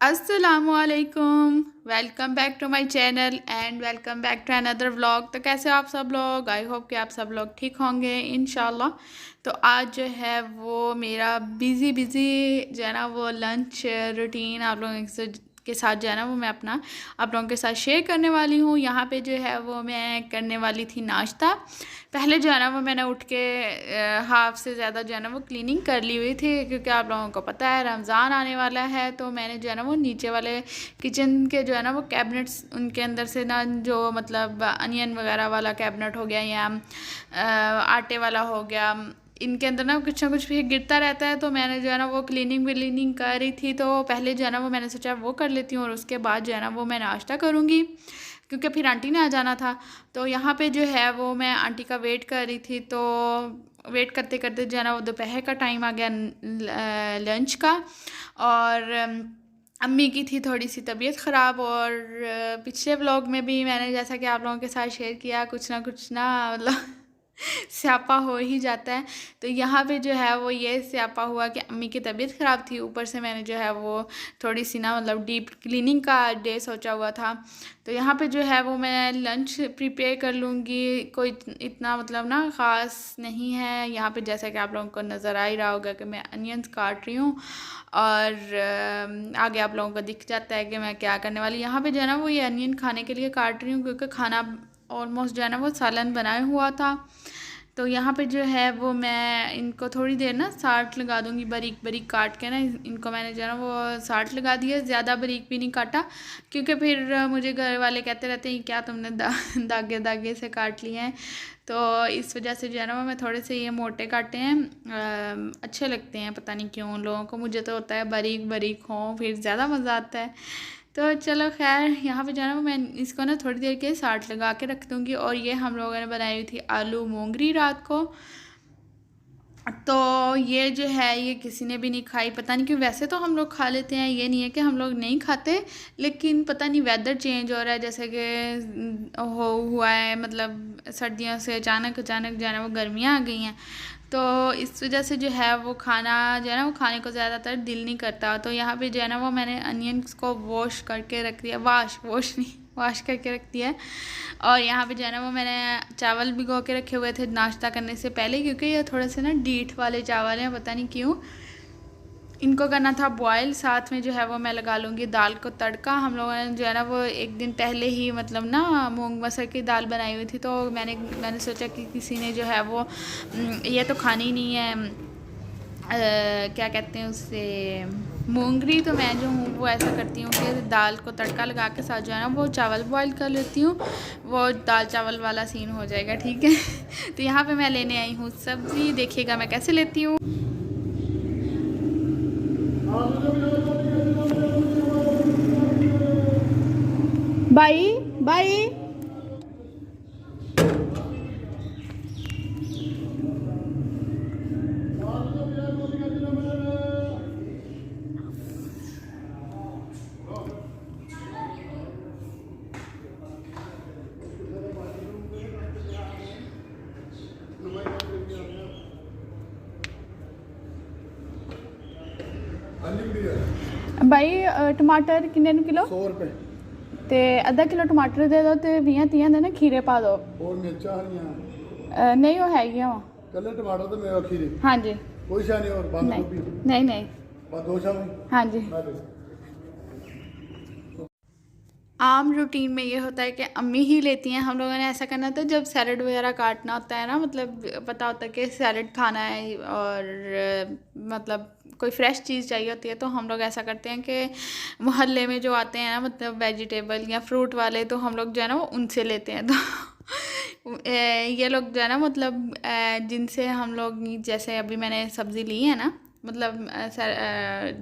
अस्सलामुअलैकुम, welcome back to my channel and welcome back to another vlog. तो कैसे हो आप सब लोग? आई होप कि आप सब लोग ठीक होंगे इंशाल्लाह। तो आज जो है वो मेरा बिज़ी जो है ना वो लंच रूटीन आप लोगों के साथ जो है ना वो मैं अपना आप लोगों के साथ शेयर करने वाली हूँ। यहाँ पे जो है वो मैं करने वाली थी नाश्ता। पहले जो है ना वो मैंने उठ के हाफ़ से ज़्यादा जो है ना वो क्लीनिंग कर ली हुई थी, क्योंकि आप लोगों को पता है रमज़ान आने वाला है। तो मैंने जो है ना वो नीचे वाले किचन के जो है ना वो कैबिनेट्स, उनके अंदर से ना जो मतलब अनियन वगैरह वाला कैबिनेट हो गया या आटे वाला हो गया, इनके अंदर ना कुछ भी गिरता रहता है। तो मैंने जो है ना वो क्लीनिंग कर रही थी। तो पहले जो है ना वो मैंने सोचा वो कर लेती हूँ और उसके बाद जो है ना वो मैं नाश्ता करूँगी, क्योंकि फिर आंटी ने आ जाना था। तो यहाँ पे जो है वो मैं आंटी का वेट कर रही थी। तो वेट करते करते जो है ना वो दोपहर का टाइम आ गया लंच का। और अम्मी की थी थोड़ी सी तबीयत ख़राब। और पिछले व्लॉग में भी मैंने जैसा कि आप लोगों के साथ शेयर किया, कुछ ना मतलब स्यापा हो ही जाता है। तो यहाँ पे जो है वो ये स्यापा हुआ कि अम्मी की तबीयत ख़राब थी, ऊपर से मैंने जो है वो थोड़ी सी ना मतलब डीप क्लीनिंग का डे सोचा हुआ था। तो यहाँ पे जो है वो मैं लंच प्रिपेयर कर लूँगी। कोई इतना मतलब ना ख़ास नहीं है यहाँ पे, जैसा कि आप लोगों को नज़र आ ही रहा होगा कि मैं अनियंस काट रही हूँ और आगे आप लोगों को दिख जाता है कि मैं क्या करने वाली। यहाँ पे जो है ना वो ये अनियन खाने के लिए काट रही हूँ, क्योंकि खाना ऑलमोस्ट जो है ना वो सालन बनाया हुआ था। तो यहाँ पे जो है वो मैं इनको थोड़ी देर ना साल्ट लगा दूँगी, बारीक बारीक काट के ना इनको मैंने जो है ना वो साल्ट लगा दिया। ज़्यादा बारीक भी नहीं काटा, क्योंकि फिर मुझे घर वाले कहते रहते हैं क्या तुमने धागे धागे से काट लिए हैं। तो इस वजह से जो है ना वो मैं थोड़े से ये मोटे काटे हैं। अच्छे लगते हैं, पता नहीं क्यों उन लोगों को, मुझे तो होता है बारीक बारीक हों फिर ज़्यादा मज़ा आता है। तो चलो खैर, यहाँ पे जो है ना मैं इसको ना थोड़ी देर के साल्ट लगा के रख दूँगी। और ये हम लोगों ने बनाई हुई थी आलू मोंगरी रात को। तो ये जो है ये किसी ने भी नहीं खाई, पता नहीं क्यों। वैसे तो हम लोग खा लेते हैं, ये नहीं है कि हम लोग नहीं खाते, लेकिन पता नहीं वेदर चेंज हो रहा है, जैसे कि हो हुआ है मतलब सर्दियों से अचानक अचानक जो है ना वो गर्मियाँ आ गई हैं। तो इस वजह से जो है वो खाना जो है ना वो खाने को ज़्यादातर दिल नहीं करता। तो यहाँ पे जो है ना वो मैंने अनियंस को वॉश करके रख दिया, वॉश नहीं वॉश करके रख दिया है। और यहाँ पे जो है ना वो मैंने चावल भिगो के रखे हुए थे नाश्ता करने से पहले, क्योंकि ये थोड़े से ना डीठ वाले चावल हैं, पता नहीं क्यों। इनको करना था बॉयल, साथ में जो है वो मैं लगा लूँगी दाल को तड़का। हम लोगों ने जो है ना वो एक दिन पहले ही मतलब ना मूंग मसर की दाल बनाई हुई थी। तो मैंने सोचा कि किसी ने जो है वो ये तो खानी नहीं है, क्या कहते हैं उससे, मूंगरी। तो मैं जो हूँ वो ऐसा करती हूँ कि दाल को तड़का लगा के साथ जो है ना वो चावल बॉईल कर लेती हूँ, वो दाल चावल वाला सीन हो जाएगा, ठीक है। तो यहाँ पे मैं लेने आई हूँ सब्ज़ी, देखिएगा मैं कैसे लेती हूँ। बाई बाई भाई टमाटर किन्ने किलो? 100 रुपए। ते अद्धा किलो टमाटर दे दो, ते 20-30 दे ना खीरे पा दो। और मिर्चा हरियां नहीं वो है ही कल टमाटर तो मेरा खीरे। हाँ जी। कोई शायद नहीं। और बंद नहीं गोभी नहीं नहीं बस 2 शाम। हाँ जी। आम रूटीन में ये होता है कि अम्मी ही लेती हैं। हम लोगों ने ऐसा करना था जब सैलड वगैरह काटना होता है ना, मतलब पता होता है कि सैलड खाना है और मतलब कोई फ़्रेश चीज़ चाहिए होती है, तो हम लोग ऐसा करते हैं कि मोहल्ले में जो आते हैं ना मतलब वेजिटेबल या फ्रूट वाले, तो हम लोग जो है ना वो उनसे लेते हैं। तो ये लोग जो है ना मतलब जिनसे हम लोग, जैसे अभी मैंने सब्ज़ी ली है ना, मतलब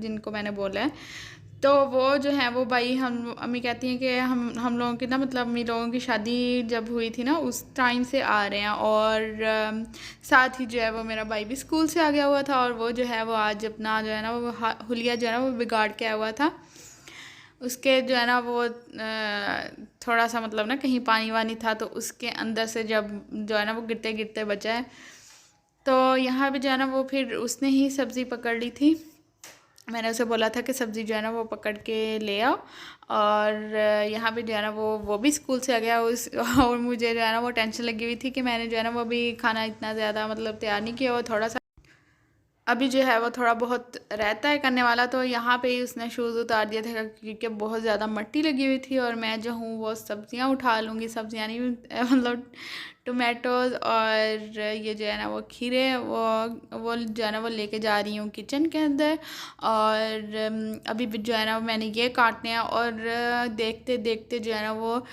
जिनको मैंने बोला है, तो वो जो है वो भाई हम अम्मी कहती हैं कि हम लोगों की ना मतलब अम्मी लोगों की शादी जब हुई थी ना उस टाइम से आ रहे हैं। और साथ ही जो है वो मेरा भाई भी स्कूल से आ गया हुआ था, और वो जो है वो आज अपना जो है ना वो हुलिया जो है ना वो बिगाड़ के आया हुआ था। उसके जो है ना वो थोड़ा सा मतलब ना कहीं पानी वानी था, तो उसके अंदर से जब जो है ना वो गिरते गिरते बचा है। तो यहाँ पे जो है ना वो फिर उसने ही सब्ज़ी पकड़ ली थी। मैंने उसे बोला था कि सब्ज़ी जो है ना वो पकड़ के ले आओ। और यहाँ पे जो है ना वो भी स्कूल से आ गया और मुझे जो है ना वो टेंशन लगी हुई थी कि मैंने जो है ना वो भी खाना इतना ज़्यादा मतलब तैयार नहीं किया, वो थोड़ा सा अभी जो है वो थोड़ा बहुत रहता है करने वाला। तो यहाँ पे ही उसने शूज़ उतार दिया था क्योंकि बहुत ज़्यादा मिट्टी लगी हुई थी। और मैं जो हूँ वो सब्ज़ियाँ उठा लूँगी, सब्ज़ियाँ नहीं मतलब टोमेटोज़ और ये जो है ना वो खीरे वो जो है ना वो लेके जा रही हूँ किचन के अंदर। और अभी भी जो है ना मैंने ये काटने हैं। और देखते देखते जो है ना वो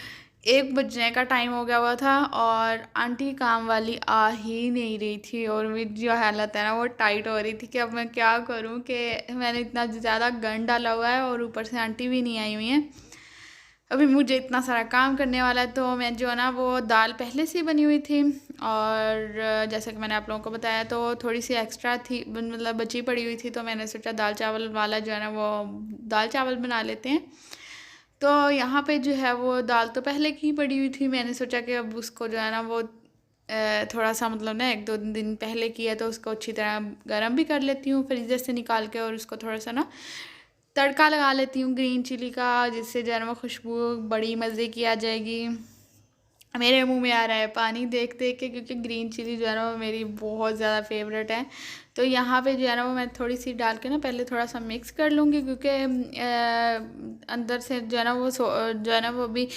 1 बजने का टाइम हो गया हुआ था और आंटी काम वाली आ ही नहीं रही थी। और मेरी जो हालत है ना वो टाइट हो रही थी कि अब मैं क्या करूं कि मैंने इतना ज़्यादा गंद डाला हुआ है और ऊपर से आंटी भी नहीं आई हुई हैं। अभी मुझे इतना सारा काम करने वाला है। तो मैं जो है ना वो दाल पहले से ही बनी हुई थी और जैसा कि मैंने आप लोगों को बताया तो थोड़ी सी एक्स्ट्रा थी, मतलब बची पड़ी हुई थी। तो मैंने सोचा दाल चावल वाला जो है ना वो दाल चावल बना लेते हैं। तो यहाँ पे जो है वो दाल तो पहले की पड़ी हुई थी, मैंने सोचा कि अब उसको जो है ना वो थोड़ा सा मतलब ना 1-2 दिन पहले की है तो उसको अच्छी तरह गर्म भी कर लेती हूँ फ्रीज़र से निकाल के। और उसको थोड़ा सा ना तड़का लगा लेती हूँ ग्रीन चिली का, जिससे जो है ना वो खुशबू बड़ी मज़े की आ जाएगी। मेरे मुंह में आ रहा है पानी देख देख के, क्योंकि ग्रीन चिली जो है ना वो मेरी बहुत ज़्यादा फेवरेट है। तो यहाँ पे जो है ना वो मैं थोड़ी सी डाल के ना पहले थोड़ा सा मिक्स कर लूँगी, क्योंकि अंदर से जो है ना वो जो है ना वो भी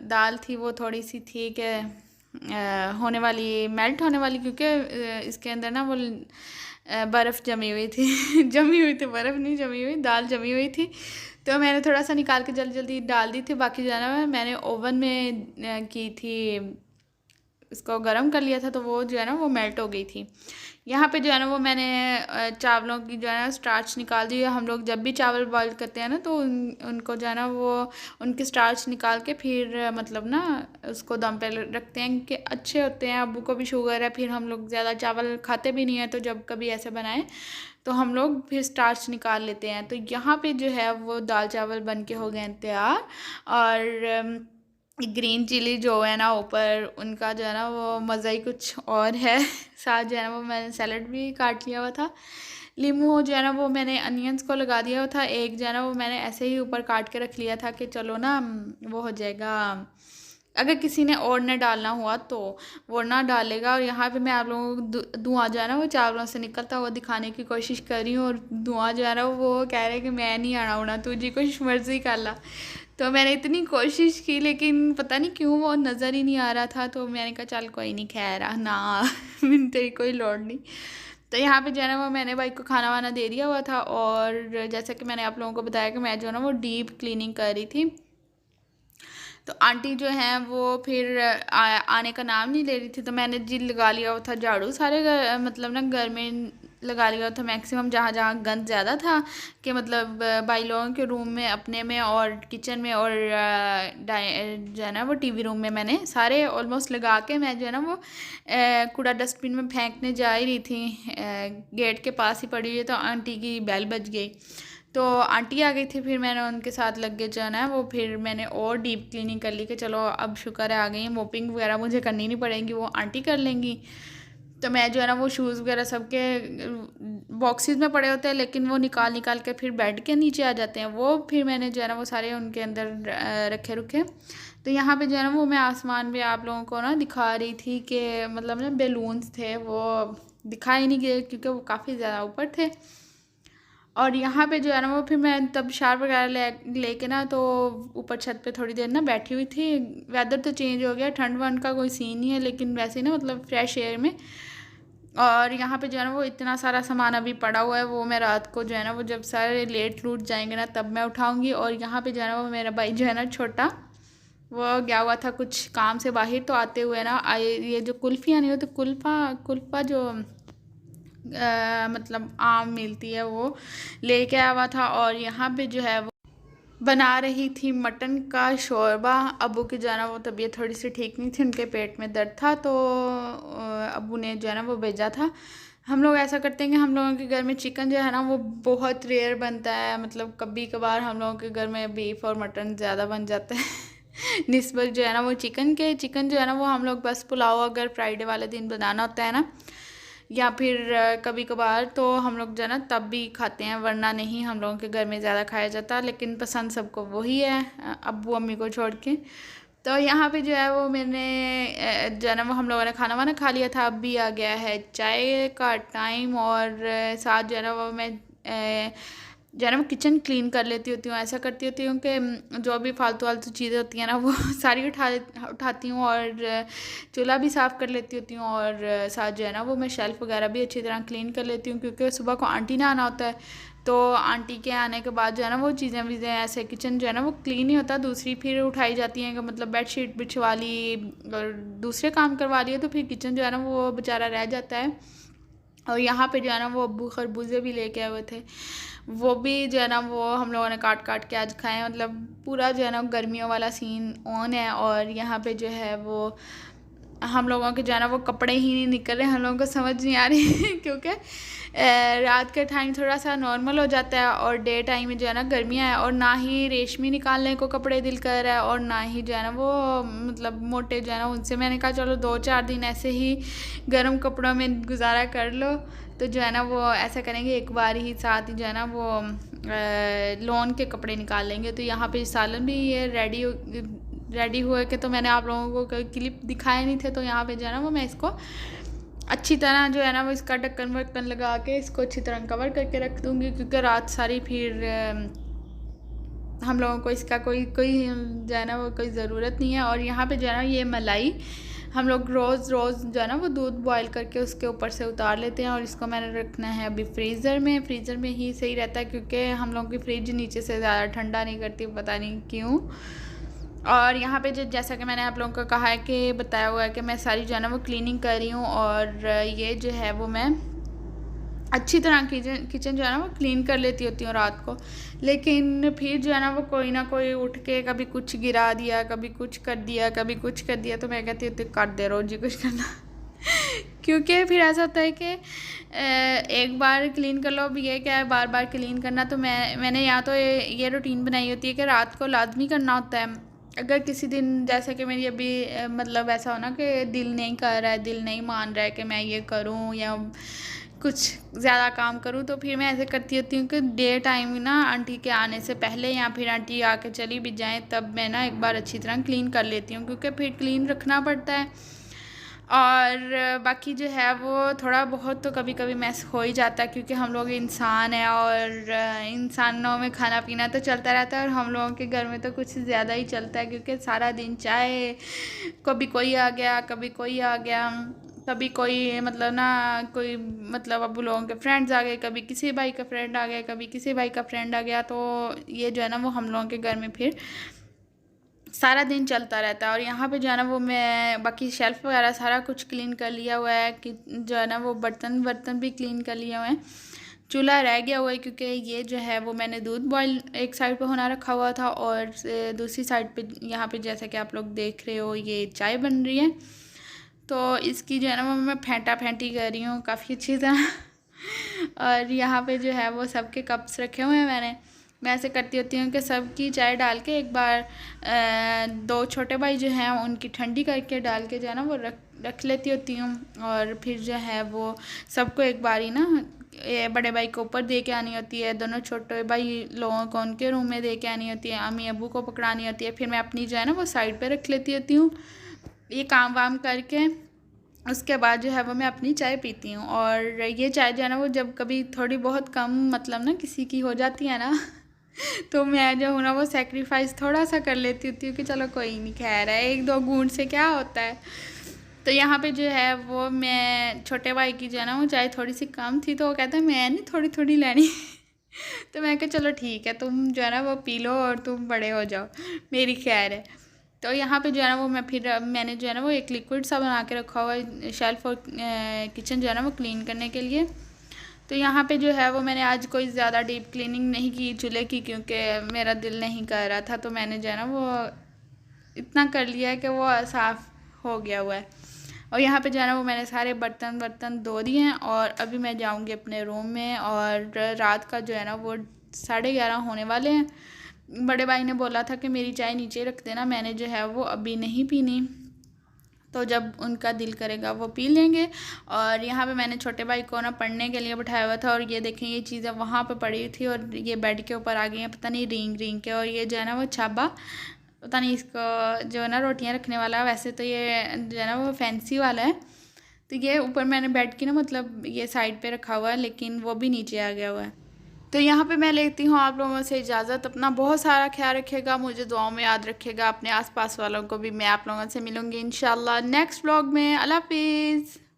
दाल थी वो थोड़ी सी थी कि होने वाली, मेल्ट होने वाली, क्योंकि इसके अंदर ना वो बर्फ़ जमी हुई थी जमी हुई थी, बर्फ़ नहीं जमी हुई, दाल जमी हुई थी। तो मैंने थोड़ा सा निकाल के जल्दी जल्दी डाल दी थी। बाकी जो है ना मैंने ओवन में की थी, इसको गर्म कर लिया था तो वो जो है ना वो मेल्ट हो गई थी। यहाँ पे जो है ना वो मैंने चावलों की जो है ना स्टार्च निकाल दी है। हम लोग जब भी चावल बॉईल करते हैं ना तो उनको जो है ना वो उनकी स्टार्च निकाल के फिर मतलब ना उसको दम पे रखते हैं कि अच्छे होते हैं। अब्बू को भी शुगर है, फिर हम लोग ज़्यादा चावल खाते भी नहीं हैं, तो जब कभी ऐसे बनाए तो हम लोग फिर स्टार्च निकाल लेते हैं। तो यहाँ पे जो है वो दाल चावल बन के हो गए हैं तैयार। और ग्रीन चिली जो है ना ऊपर उनका जो है ना वो मज़ा ही कुछ और है साथ जो है ना वो मैंने सैलड भी काट लिया हुआ था। लीमू जो है ना वो मैंने अनियंस को लगा दिया हुआ था, एक जो है ना वो मैंने ऐसे ही ऊपर काट के रख लिया था कि चलो ना वो हो जाएगा, अगर किसी ने और न डालना हुआ तो वो ना डालेगा। और यहाँ पे मैं आप लोगों को धुआं जो है ना वो चावलों से निकलता हुआ दिखाने की कोशिश कर रही हूँ। और धुआं जो है ना वो कह रहे हैं कि मैं नहीं आना उना, तुझे कुछ मर्जी कर ला। तो मैंने इतनी कोशिश की लेकिन पता नहीं क्यों वो नज़र ही नहीं आ रहा था। तो मैंने कहा चल कोई नहीं, खैर ना तेरी कोई लोड़ नहीं। तो यहाँ पे जो है ना वो मैंने भाई को खाना वाना दे दिया हुआ था। और जैसा कि मैंने आप लोगों को बताया कि मैं जो है ना वो डीप क्लीनिंग कर रही थी। तो आंटी जो हैं वो फिर आने का नाम नहीं ले रही थी। तो मैंने जी लगा लिया हुआ था झाड़ू सारे मतलब ना घर में लगा लिया था मैक्सिमम, जहाँ जहाँ गंद ज़्यादा था कि मतलब भाई लोगों के रूम में, अपने में और किचन में और जो है ना वो टीवी रूम में मैंने सारे ऑलमोस्ट लगा के मैं जो है ना वो कूड़ा डस्टबिन में फेंकने जा ही रही थी। गेट के पास ही पड़ी हुई, तो आंटी की बेल बज गई। तो आंटी आ गई थी, फिर मैंने उनके साथ लग के जो है ना वो फिर मैंने और डीप क्लीनिंग कर ली कि चलो अब शुक्र है आ गई हैं, मोपिंग वगैरह मुझे करनी नहीं पड़ेगी, वो आंटी कर लेंगी। तो मैं जो है ना वो शूज़ वगैरह सबके बॉक्सेस में पड़े होते हैं, लेकिन वो निकाल निकाल के फिर बेड के नीचे आ जाते हैं, वो फिर मैंने जो है ना वो सारे उनके अंदर रखे रुखे। तो यहाँ पे जो है ना वो मैं आसमान में आप लोगों को ना दिखा रही थी कि मतलब ना बैलून्स थे, वो दिखाई नहीं गए क्योंकि वो काफ़ी ज़्यादा ऊपर थे। और यहाँ पे जो है ना वो फिर मैं तब शावर वगैरह लेके ना तो ऊपर छत पे थोड़ी देर ना बैठी हुई थी। वेदर तो चेंज हो गया, ठंड वंड का कोई सीन नहीं है, लेकिन वैसे ही ना मतलब फ्रेश एयर में। और यहाँ पे जो है ना वो इतना सारा सामान अभी पड़ा हुआ है, वो मैं रात को जो है ना वो जब सारे लेट लूट जाएंगे ना तब मैं उठाऊँगी। और यहाँ पे जो है ना वो मेरा भाई जो है ना छोटा, वो गया हुआ था कुछ काम से बाहर, तो आते हुए ना ये जो कुल्फ़ियाँ नहीं होती, कुल्फ़ा जो मतलब आम मिलती है वो लेके आया हुआ था। और यहाँ पे जो है वो बना रही थी मटन का शोरबा। अब्बू की जो है ना वो तबीयत थोड़ी सी ठीक नहीं थी, उनके पेट में दर्द था, तो अब्बू ने जो है ना वो भेजा था। हम लोग ऐसा करते हैं कि हम लोगों के घर में चिकन जो है ना वो बहुत रेयर बनता है, मतलब कभी कभार हम लोगों के घर में बीफ और मटन ज़्यादा बन जाता है निस्बत जो है ना वो चिकन जो है ना वो हम लोग बस पुलाव अगर फ्राइडे वाले दिन बनाना होता है ना, या फिर कभी कभार तो हम लोग जो है ना तब भी खाते हैं, वरना नहीं हम लोगों के घर में ज़्यादा खाया जाता, लेकिन पसंद सबको वही है अब्बू अम्मी को छोड़ के। तो यहाँ पे जो है वो मैंने जो है ना वो हम लोगों ने खाना वाना खा लिया था। अब भी आ गया है चाय का टाइम, और साथ जो है ना वो मैं जो है ना वो किचन क्लीन कर लेती होती हूँ। ऐसा करती होती हूँ कि जो भी फालतू वालतू चीज़ें होती हैं ना वो सारी उठाती हूँ, और चूल्हा भी साफ़ कर लेती होती हूँ, और साथ जो है ना वो मैं शेल्फ़ वगैरह भी अच्छी तरह क्लीन कर लेती हूँ, क्योंकि सुबह को आंटी ने आना होता है। तो आंटी के आने के बाद जो है ना वो चीज़ें वीज़ें ऐसे किचन जो है ना वो क्लीन नहीं होता, दूसरी फिर उठाई जाती हैं कि मतलब बेडशीट बिछवा ली और दूसरे काम करवा लिए, तो फिर किचन जो है ना वो बेचारा रह जाता है। और यहाँ पे जो है ना वो अब्बू खरबूजे भी लेके आए हुए थे, वो भी जो है ना वो हम लोगों ने काट काट के आज खाए। मतलब पूरा जो है ना गर्मियों वाला सीन ऑन है। और यहाँ पे जो है वो हम लोगों के जो है ना वो कपड़े ही नहीं निकल रहे, हम लोगों को समझ नहीं आ रही क्योंकि रात के टाइम थोड़ा सा नॉर्मल हो जाता है और डे टाइम में जो है ना गर्मियाँ है, और ना ही रेशमी निकालने को कपड़े दिल कर रहा है, और ना ही जो है ना वो मतलब मोटे जो है ना उनसे। मैंने कहा चलो 2-4 दिन ऐसे ही गर्म कपड़ों में गुजारा कर लो, तो जो है ना वो ऐसा करेंगे एक बार ही साथ ही जो है ना वो लॉन के कपड़े निकाल लेंगे। तो यहाँ पे सालन भी ये रेडी हुए के, तो मैंने आप लोगों को क्लिप दिखाए नहीं थे, तो यहाँ पे जो है ना वो मैं इसको अच्छी तरह जो है ना वो इसका ढक्कन वक्कन लगा के इसको अच्छी तरह कवर करके रख दूँगी, क्योंकि रात सारी फिर हम लोगों को इसका कोई जो है ना वो कोई ज़रूरत नहीं है। और यहाँ पे जो है ना ये मलाई हम लोग रोज़ जो है ना वो दूध बॉयल करके उसके ऊपर से उतार लेते हैं, और इसको मैंने रखना है अभी फ्रीज़र में ही सही रहता है, क्योंकि हम लोगों की फ्रिज नीचे से ज़्यादा ठंडा नहीं करती, पता नहीं क्यों। और यहाँ पे जैसा कि मैंने आप लोगों को कहा है कि बताया हुआ है कि मैं सारी जो है ना वो क्लीनिंग कर रही हूँ, और ये जो है वो मैं अच्छी तरह किचन जो है ना वो क्लीन कर लेती होती हूँ रात को। लेकिन फिर जो है ना वो कोई ना कोई उठ के कभी कुछ गिरा दिया, कभी कुछ कर दिया, तो मैं कहती हूँ कर दे रोज़ ही कुछ करना क्योंकि फिर ऐसा होता है कि एक बार क्लीन कर लो, अब ये क्या है बार बार क्लीन करना। तो मैंने यहाँ तो ये रूटीन बनाई होती है कि रात को लाजमी करना होता है। अगर किसी दिन जैसे कि मेरी अभी मतलब ऐसा हो ना कि दिल नहीं कर रहा है, दिल नहीं मान रहा है कि मैं ये करूँ या कुछ ज़्यादा काम करूँ, तो फिर मैं ऐसे करती होती हूँ कि डे टाइम ना आंटी के आने से पहले या फिर आंटी आके चली भी जाएँ तब मैं ना एक बार अच्छी तरह क्लीन कर लेती हूँ, क्योंकि फिर क्लीन रखना पड़ता है। और बाकी जो है वो थोड़ा बहुत तो कभी कभी मैस हो ही जाता है, क्योंकि हम लोग इंसान हैं और इंसानों में खाना पीना तो चलता रहता है, और हम लोगों के घर में तो कुछ ज़्यादा ही चलता है, क्योंकि सारा दिन चाय, कभी कोई आ गया, कभी कोई मतलब ना कोई मतलब अब्बू लोगों के फ्रेंड्स आ गए, कभी किसी भाई का फ्रेंड आ गया, कभी किसी भाई का फ्रेंड आ गया। तो ये जो है ना वो हम लोगों के घर में फिर सारा दिन चलता रहता है। और यहाँ पे जो है ना वो मैं बाकी शेल्फ़ वगैरह सारा कुछ क्लीन कर लिया हुआ है, कि जो है ना वो बर्तन भी क्लीन कर लिए हुए हैं। चूल्हा रह गया हुआ है, क्योंकि ये जो है वो मैंने दूध बॉयल एक साइड पे होना रखा हुआ था, और दूसरी साइड पे यहाँ पे जैसा कि आप लोग देख रहे हो ये चाय बन रही है। तो इसकी जो है ना वो मैं फेंटा फेंटी कर रही हूँ काफ़ी अच्छी तरह और यहाँ पे जो है वो सबके कप्स रखे हुए हैं। मैं ऐसे करती होती हूँ कि सबकी चाय डाल के एक बार 2 छोटे भाई जो हैं उनकी ठंडी करके डाल के जो है ना वो रख लेती होती हूँ, और फिर जो है वो सबको एक बार ही ना बड़े भाई को ऊपर दे के आनी होती है, दोनों छोटे भाई लोगों को उनके रूम में दे के आनी होती है, अम्मी अब्बू को पकड़ानी होती है, फिर मैं अपनी जो है ना वो साइड पे रख लेती होती हूँ। ये काम वाम करके उसके बाद जो है वो मैं अपनी चाय पीती हूँ। और ये चाय जो है ना वो जब कभी थोड़ी बहुत कम मतलब ना किसी की हो जाती है ना तो मैं जो हूँ ना वो सेक्रीफाइस थोड़ा सा कर लेती होती हूँ कि चलो कोई नहीं, खैर है 1-2 घूंट से क्या होता है। तो यहाँ पे जो है वो मैं छोटे भाई की जो है ना वो चाय थोड़ी सी कम थी, तो वो कहता है मैं नहीं थोड़ी थोड़ी लेनी तो मैं कहा चलो ठीक है, तुम जो है ना वो पी लो और तुम बड़े हो जाओ, मेरी खैर है। तो यहाँ पे जो है ना वो मैंने जो है ना वो एक लिक्विड सा बना के रखा हुआ है शेल्फ और किचन जो है ना वो क्लीन करने के लिए। तो यहाँ पे जो है वो मैंने आज कोई ज़्यादा डीप क्लीनिंग नहीं की चूल्हे की, क्योंकि मेरा दिल नहीं कर रहा था, तो मैंने जो है ना वो इतना कर लिया है कि वो साफ़ हो गया हुआ है। और यहाँ पे जो है ना वो मैंने सारे बर्तन धो दिए हैं, और अभी मैं जाऊँगी अपने रूम में। और रात का जो है ना वो 11:30 होने वाले हैं। बड़े भाई ने बोला था कि मेरी चाय नीचे रख देना, मैंने जो है वो अभी नहीं पीनी, तो जब उनका दिल करेगा वो पी लेंगे। और यहाँ पे मैंने छोटे भाई को ना पढ़ने के लिए बिठाया हुआ था, और ये देखें ये चीज़ें वहाँ पे पड़ी हुई थी और ये बेड के ऊपर आ गई हैं, पता नहीं रिंग रिंग के। और ये जो है ना वो छाबा, पता नहीं इसको जो है ना रोटियाँ रखने वाला है, वैसे तो ये जो है ना वो फैंसी वाला है। तो ये ऊपर मैंने बेड की ना मतलब ये साइड पे रखा हुआ है, लेकिन वो भी नीचे आ गया हुआ है। तो यहाँ पे मैं लेती हूँ आप लोगों से इजाज़त। अपना बहुत सारा ख्याल रखिएगा, मुझे दुआओं में याद रखिएगा, अपने आसपास वालों को भी। मैं आप लोगों से मिलूँगी इंशाल्लाह नेक्स्ट व्लॉग में। अल्लाह हाफिज़।